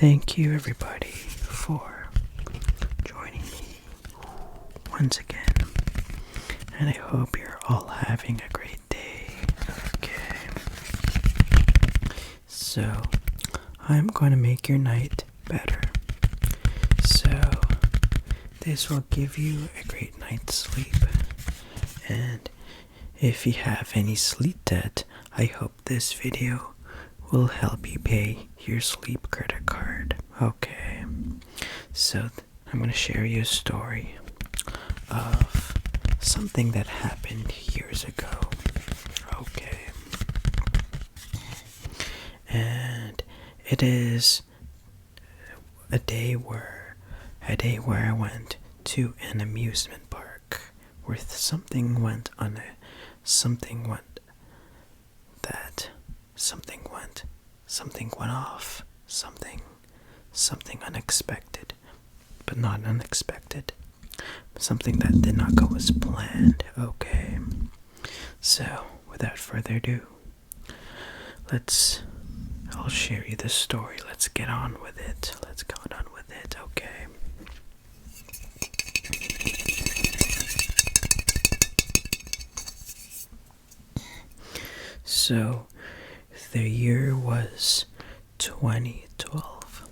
Thank you, everybody, for joining me once again. And I hope you're all having a great day. Okay. So, I'm going to make your night better. So, this will give you a great night's sleep. And if you have any sleep debt, I hope this video will help you pay your sleep credit card. Okay. So, I'm going to share you a story of something that happened years ago. Okay. And it is a day where I went to an amusement park where something went off, something unexpected, but not unexpected, something that did not go as planned. Okay, so without further ado, I'll share you the story. Let's get on with it. Okay. So, the year was 2012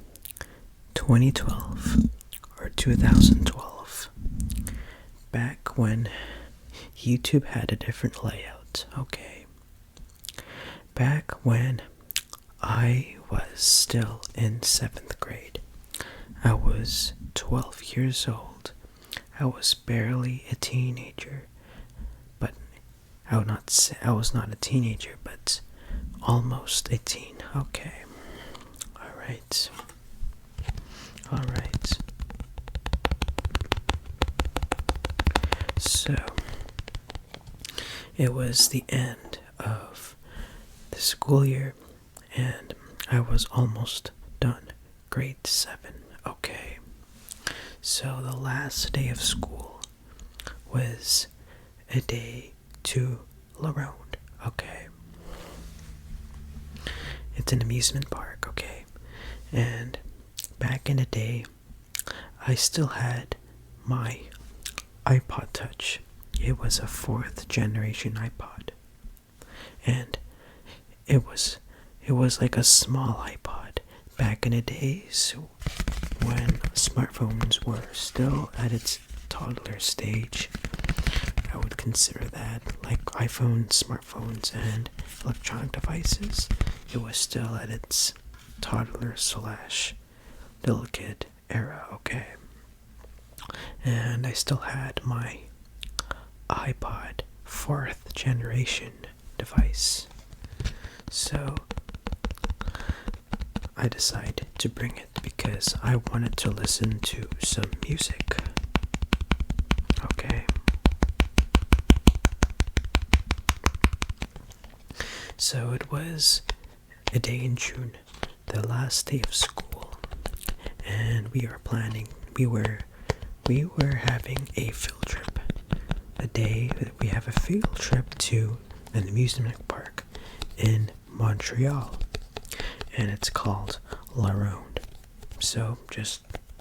or 2012, back when YouTube had a different layout. Okay, back when I was still in 7th grade. I was 12 years old. I was barely a teenager, but I was not a teenager, but almost a teen. Okay. Alright. So, it was the end of the school year, and I was almost done grade 7. Okay. So, the last day of school was a day to Laronde. Okay. It's an amusement park. Okay. And back in the day, I still had my iPod Touch. It was a 4th generation iPod. And it was like a small iPod back in the days when smartphones were still at its toddler stage. I would consider that like iPhones, smartphones, and electronic devices. It was still at its toddler / little kid era. Okay. And I still had my iPod 4th generation device. So I decided to bring it because I wanted to listen to some music. Okay. So it was a day in June, the last day of school, and we were having a field trip. A day that we have a field trip to an amusement park in Montreal, and it's called La Ronde. So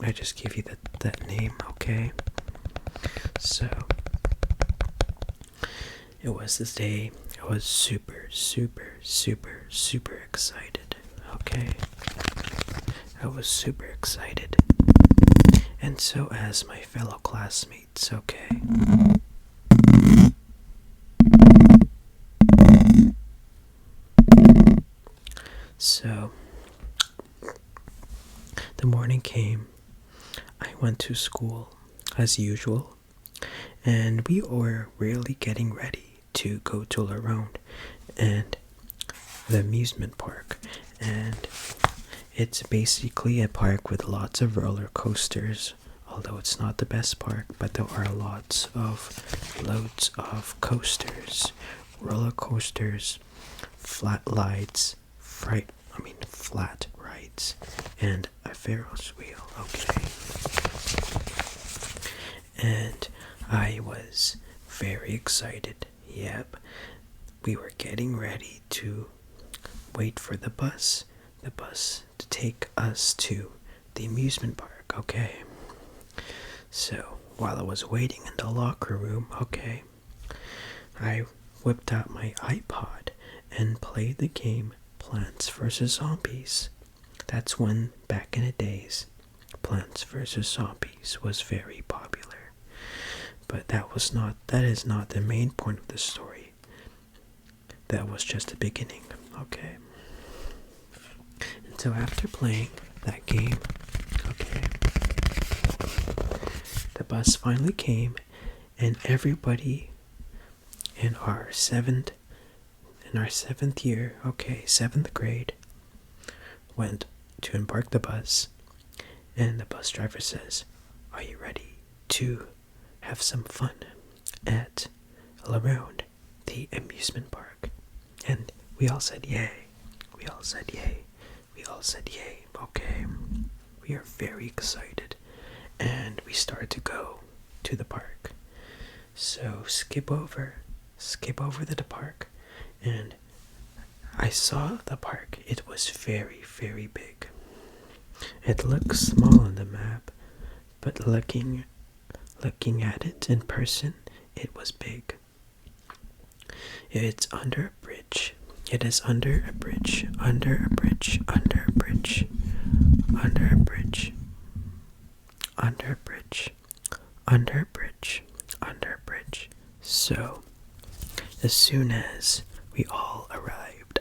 I just give you that name, okay? So it was this day. I was super excited. Okay, I was super excited, and so as my fellow classmates. Okay. So, the morning came, I went to school as usual, and we were really getting ready to go to La Ronde and the amusement park. And it's basically a park with lots of roller coasters, although it's not the best park, but there are loads of coasters, roller coasters, flat rides, and a Ferris wheel. Okay. And I was very excited. Yep. We were getting ready to wait for the bus the bus to take us to the amusement park, okay? So, while I was waiting in the locker room, okay, I whipped out my iPod and played the game Plants vs. Zombies. That's when, back in the days, Plants vs. Zombies was very popular. But that is not the main point of the story. That was just the beginning, okay? And so after playing that game, okay, the bus finally came, and everybody in our seventh year, okay, 7th grade, went to embark the bus, and the bus driver says, "Are you ready to have some fun at around the amusement park?" And we all said yay. We all said yay. We all said yay. Okay. We are very excited. And we started to go to the park. So skip over the park. And I saw the park. It was very, very big. It looks small on the map, but looking at it in person, it was big. It's under a bridge. It is under a bridge, under a bridge, under a bridge, under a bridge, under a bridge, under a bridge, under a bridge. So, as soon as we all arrived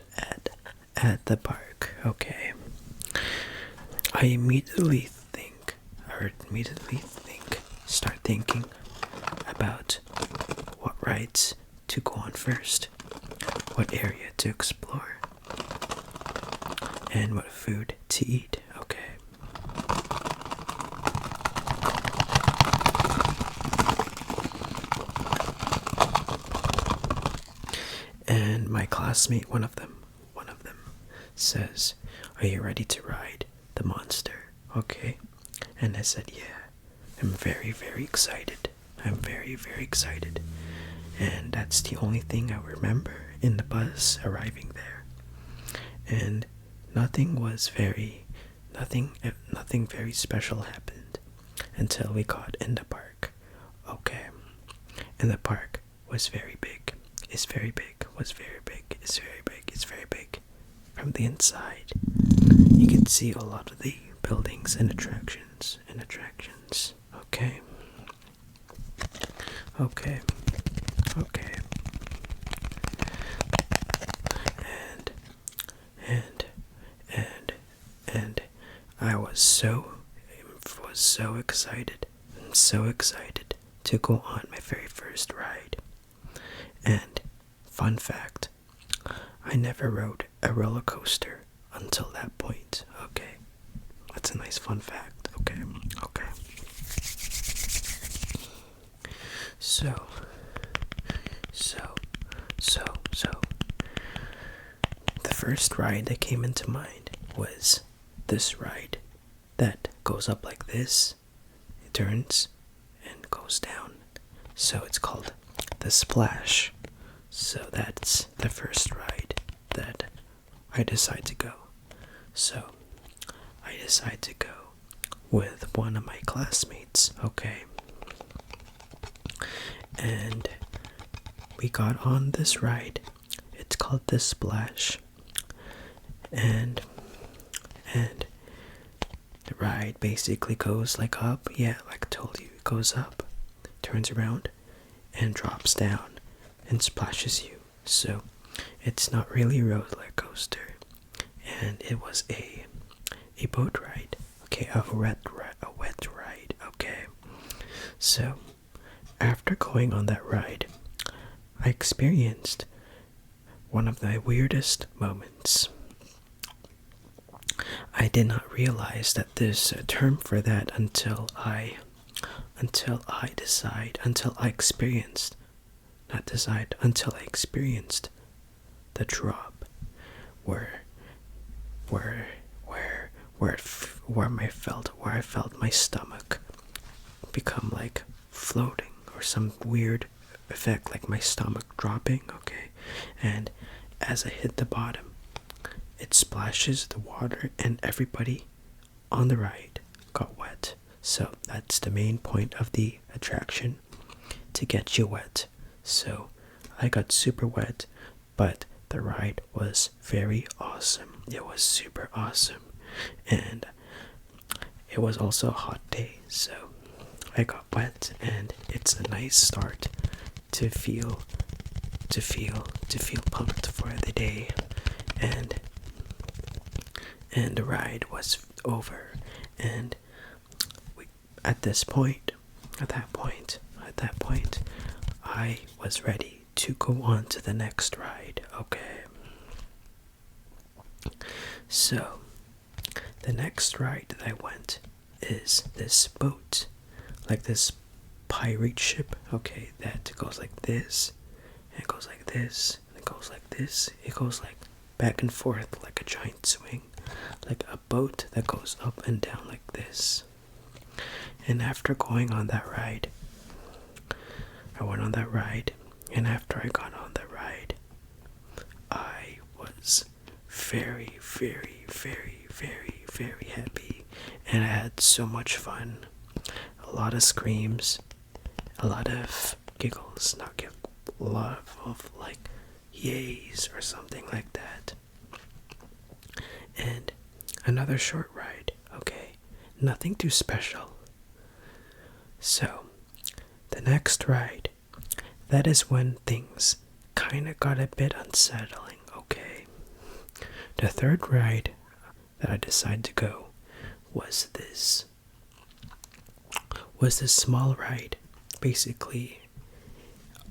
at the park, okay, I immediately start thinking about what rides to go on first, what area to explore, and what food to eat, okay. And my classmate, one of them says, "Are you ready to ride the monster?" Okay. And I said, "Yeah, I'm very, very excited. I'm very, very excited." And that's the only thing I remember in the bus arriving there. And nothing very special happened until we got in the park. Okay. And the park was very big. It's very big. Was very big. It's very big. It's very big. From the inside, you can see a lot of the buildings and attractions. Okay. Okay. Okay. And I was so excited. I'm so excited to go on my very first ride. And fun fact, I never rode a roller coaster until that point. Okay. That's a nice fun fact. Okay. Okay. So the first ride that came into mind was this ride that goes up like this, it turns and goes down. So it's called the Splash. So that's the first ride that I decide to go. So I decide to go with one of my classmates, okay? And we got on this ride. It's called the Splash. And the ride basically goes like up. Yeah, like I told you, it goes up, turns around, and drops down and splashes you. So it's not really a roller coaster. And it was a boat ride. Okay, a wet ride. Okay. So after going on that ride, I experienced one of the weirdest moments. I did not realize that there's a term for that until I experienced the drop where I felt my stomach become like floating, or some weird effect like my stomach dropping, okay? And as I hit the bottom, it splashes the water and everybody on the ride got wet. So that's the main point of the attraction, to get you wet. So I got super wet, but the ride was very awesome. It was super awesome. And it was also a hot day, so I got wet, and it's a nice start to feel pumped for the day. And the ride was over, and at that point, I was ready to go on to the next ride. Okay. So, the next ride that I went is this boat, like this pirate ship. Okay, that goes like this, and it goes like this, and it goes like this. It goes like back and forth like a giant swing, like a boat that goes up and down like this. And after going on that ride, I went on that ride, and after I got on the ride, I was very, very, very, very, very happy, and I had so much fun. A lot of screams, a lot of giggles, a lot of like yays or something like that. And another short ride, okay, nothing too special. So, the next ride, that is when things kinda got a bit unsettling, okay? The third ride that I decided to go was this small ride, basically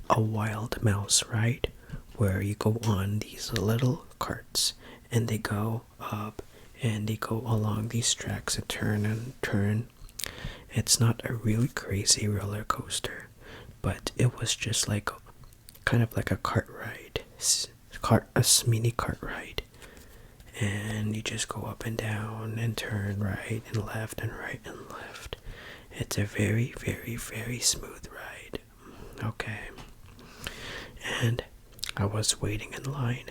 a wild mouse ride, where you go on these little carts, and they go up and they go along these tracks and turn and turn. It's not a really crazy roller coaster, but it was just like kind of like a cart ride, a mini cart ride, and you just go up and down and turn right and left and right and left. It's a very, very, very smooth ride. Okay. And I was waiting in line.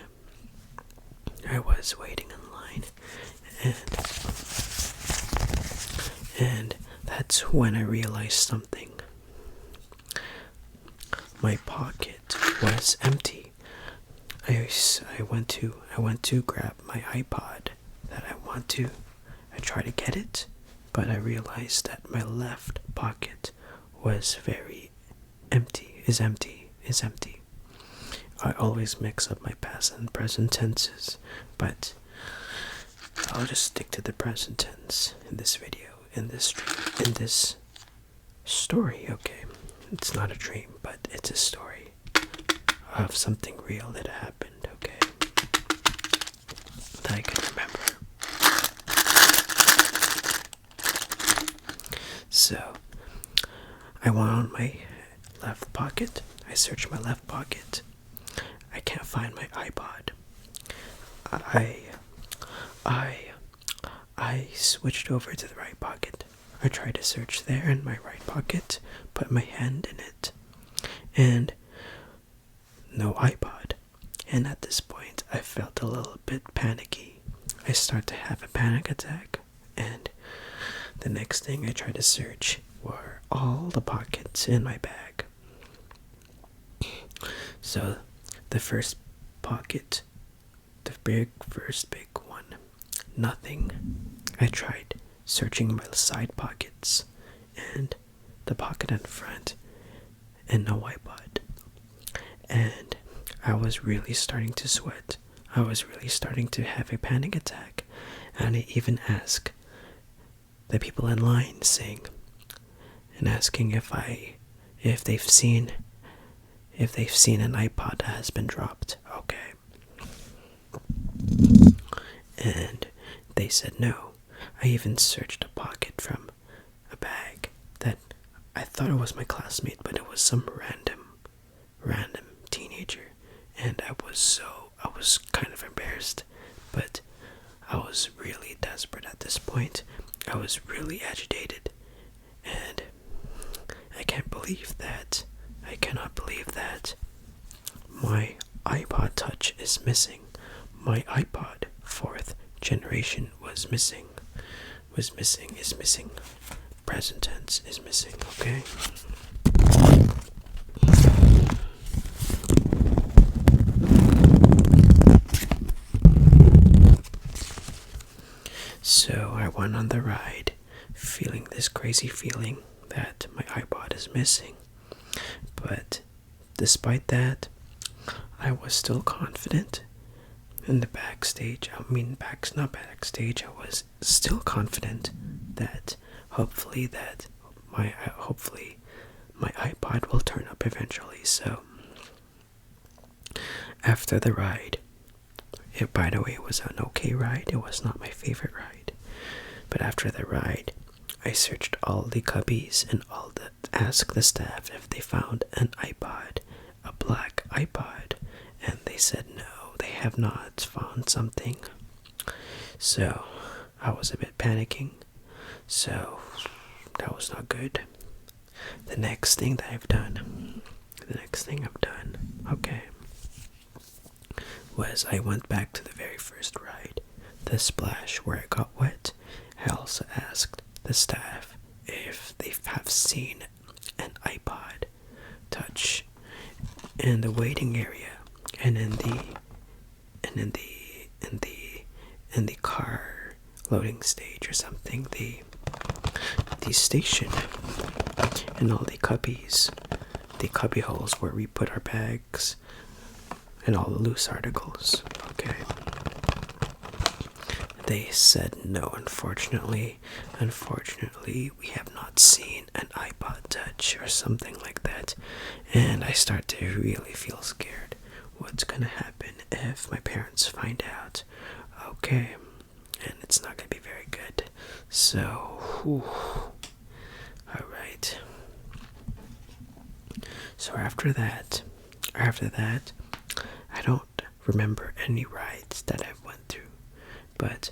And that's when I realized something. My pocket was empty. I went to grab my iPod that I tried to get it, but I realized that my left pocket was is empty. I always mix up my past and present tenses, but I'll just stick to the present tense in this video, in this story, okay? It's not a dream, but it's a story of something real that happened, okay? That I can remember. So, I went on my left pocket. I searched my left pocket. I can't find my iPod. I switched over to the right pocket. I tried to search there in my right pocket, put my hand in it, and no iPod. And at this point, I felt a little bit panicky. I start to have a panic attack, and the next thing I tried to search were all the pockets in my bag. So, the first pocket, the first big one, nothing. I tried searching my side pockets and the pocket in front, and no iPod. And I was really starting to sweat. I was really starting to have a panic attack, and I even asked the people in line, asking if they've seen an iPod that has been dropped. Okay. And they said no. I even searched a pocket from a bag that I thought it was my classmate, but it was some random teenager. And I was kind of embarrassed, but I was really desperate at this point. I was really agitated, and I cannot believe that my iPod Touch is missing. My iPod for generation was missing. Is missing. Present tense is missing, okay? So I went on the ride, feeling this crazy feeling that my iPod is missing. But despite that, I was still confident in the backstage. Not backstage. I was still confident that hopefully my iPod will turn up eventually. So after the ride, by the way, it was an okay ride. It was not my favorite ride. But after the ride, I searched all the cubbies and asked the staff if they found an iPod, a black iPod, and they said no, they have not found something. So I was a bit panicking. So that was not good. The next thing I've done, okay, was I went back to the very first ride, the splash where I got wet. I also asked the staff if they have seen an iPod Touch in the waiting area and in the car loading stage or something, the station, and all the cubby holes where we put our bags and all the loose articles. Okay. They said no, unfortunately, we have not seen an iPod Touch or something like that. And I start to really feel scared. What's gonna happen if my parents find out? Okay, and it's not gonna be very good. So, alright. So after that, I don't remember any rides that I've went through, but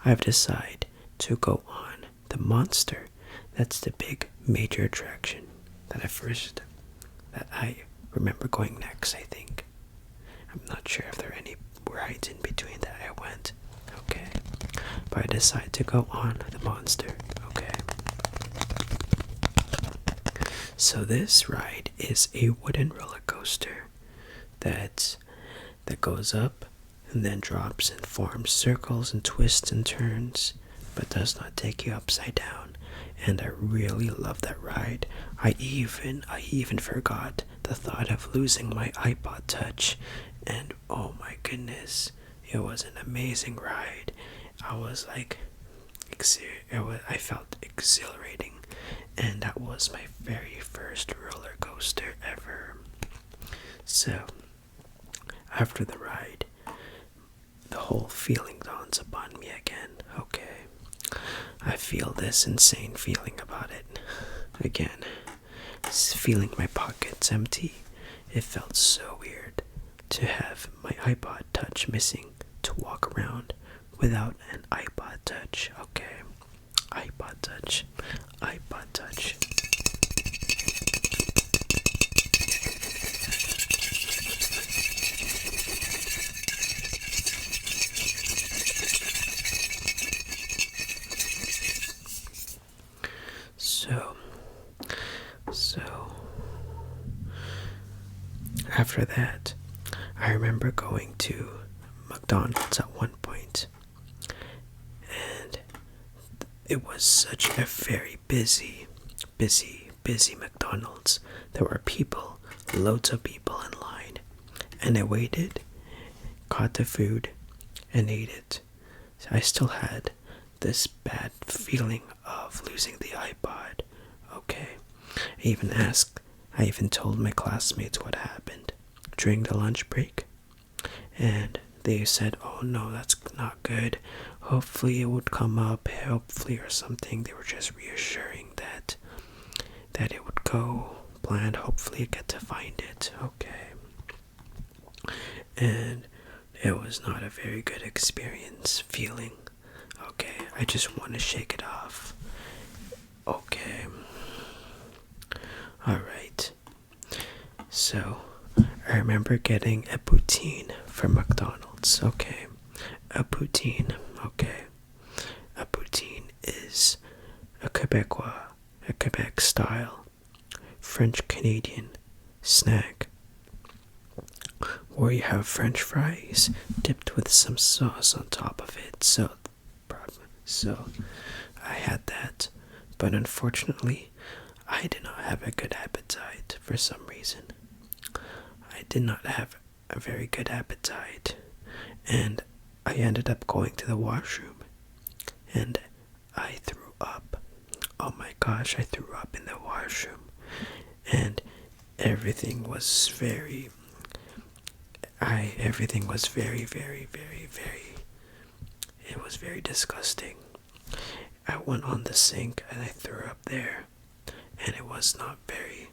I've decided to go on the Monster. That's the big major attraction that I remember going next, I think. I'm not sure if there are any rides in between that I went. Okay. But I decided to go on the Monster. Okay. So this ride is a wooden roller coaster that goes up and then drops and forms circles and twists and turns, but does not take you upside down. And I really love that ride. I even forgot the thought of losing my iPod Touch, and oh my goodness, it was an amazing ride. I was like, I felt exhilarating, and that was my very first roller coaster ever. So after the ride, the whole feeling dawns upon me again. Okay, I feel this insane feeling about it again. Feeling my pockets empty. It felt so weird to have my iPod Touch missing, to walk around without an iPod Touch. Okay, iPod Touch. So after that, I remember going to McDonald's at one point, and it was such a very busy McDonald's. There were loads of people in line, and I waited, got the food, and ate it. So I still had this bad feeling of losing the iPod. Okay. I even told my classmates what happened during the lunch break, and they said, oh no, that's not good, hopefully it would come up, or something. They were just reassuring that it would go planned, hopefully I get to find it. Okay. And it was not a very good feeling. Okay, I just want to shake it off. Okay. Alright. So, I remember getting a poutine from McDonald's. Okay. A poutine. okay? A poutine is a Quebec style French Canadian snack where you have French fries dipped with some sauce on top of it. So I had that, but unfortunately, I did not have a good appetite for some reason. I did not have a very good appetite, and I ended up going to the washroom, and I threw up. Oh my gosh, I threw up in the washroom, and everything was very, it was very disgusting. I went on the sink and I threw up there, and it was not very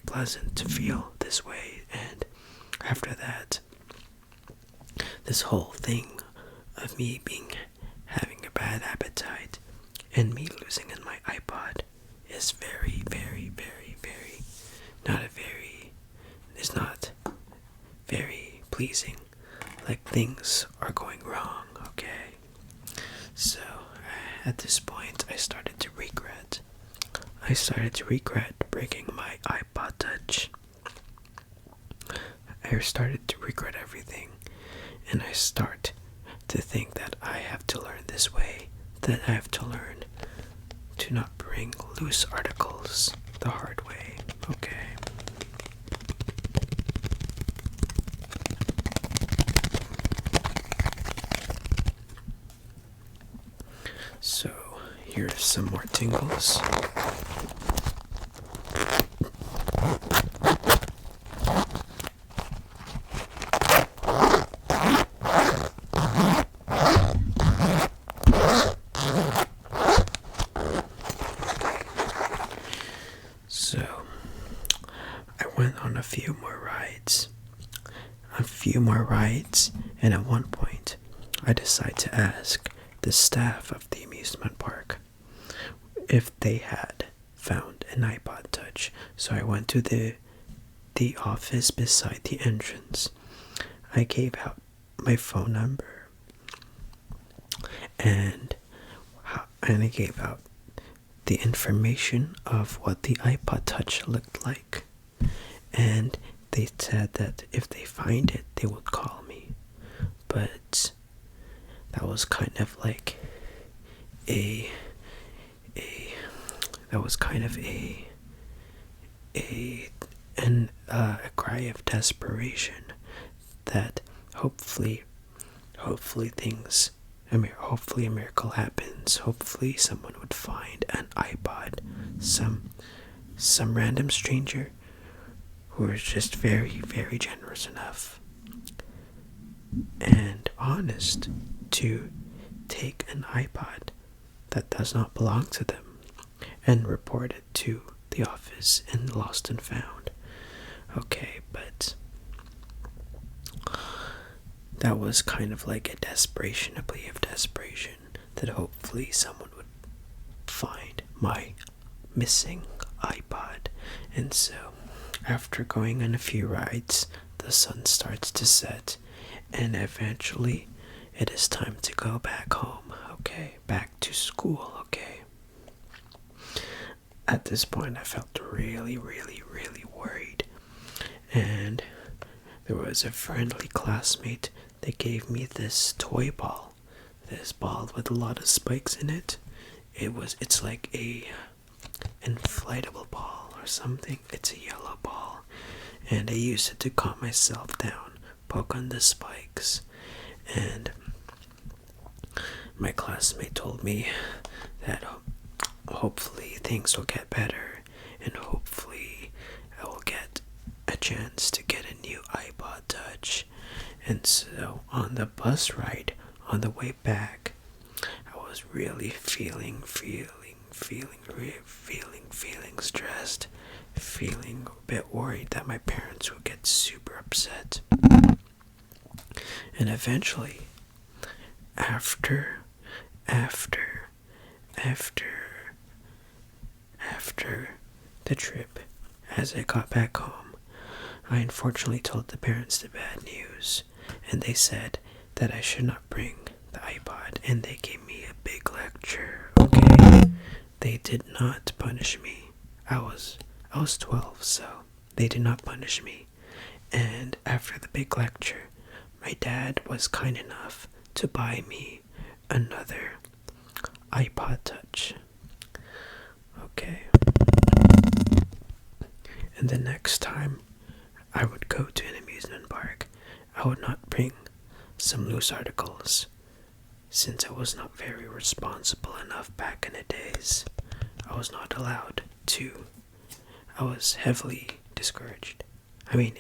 pleasant to feel this way. And after that, this whole thing of me having a bad appetite and me losing in my iPod is it's not very pleasing. Like, things are going wrong, okay? So at this point, I started to regret breaking my iPod Touch. I started to regret everything, and I start to think that I have to learn this way, that I have to learn to not bring loose articles the hard way, okay? So, here's some more tingles. So, I went on a few more rides, and at one point, I decided to ask the staff of the amusement park if they had found an iPod Touch. So I went to the office beside the entrance. I gave out my phone number, and I gave out the information of what the iPod Touch looked like, and they said that if they find it, they would call me. But that was kind of like a cry of desperation that hopefully a miracle happens. Hopefully someone would find an iPod, some random stranger who is just very, very generous enough and honest to take an iPod that does not belong to them and report it to the office in Lost and Found. Okay, but that was kind of like a plea of desperation, that hopefully someone would find my missing iPod. And so, after going on a few rides, the sun starts to set, and eventually it is time to go back home, okay? Back to school, okay? At this point, I felt really, really, really worried. And there was a friendly classmate that gave me this toy ball. This ball with a lot of spikes in it. It's like a inflatable ball or something. It's a yellow ball. And I used it to calm myself down, poke on the spikes. And my classmate told me that hopefully things will get better, and hopefully I will get a chance to get a new iPod Touch. And so on the bus ride, on the way back, I was really feeling stressed, feeling a bit worried that my parents would get super upset. And eventually, after the trip, as I got back home, I unfortunately told the parents the bad news, and they said that I should not bring the iPod iPod and they gave me a big lecture. Okay, they did not punish me. I was 12, so they did not punish me. And after the big lecture, my dad was kind enough to buy me another iPod Touch. Okay. And the next time I would go to an amusement park, I would not bring some loose articles, since I was not very responsible enough back in the days. I was not allowed to. I was heavily discouraged. I mean,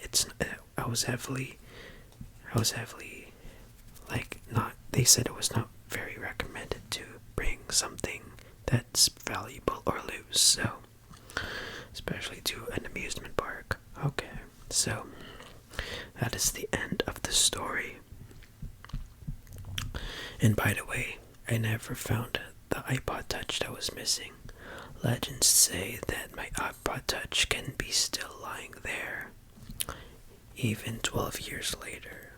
I was heavily, like, not, they said it was not very recommended to bring something that's valuable or loose, so, especially to an amusement park. Okay, so, that is the end of the story. And by the way, I never found the iPod Touch that was missing. Legends say that my iPod Touch can be still lying there, even 12 years later.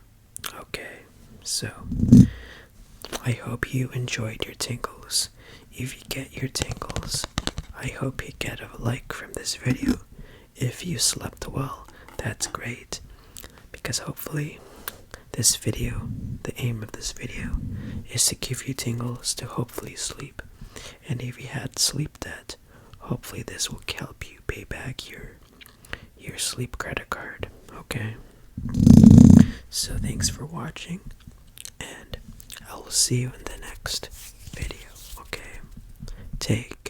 Okay, so I hope you enjoyed your tingles. If you get your tingles, I hope you get a like from this video. If you slept well, that's great, because hopefully this video, the aim of this video, is to give you tingles to hopefully sleep. And if you had sleep debt, hopefully this will help you pay back your sleep credit card. Okay? So thanks for watching, and I will see you in the next video. Okay? Take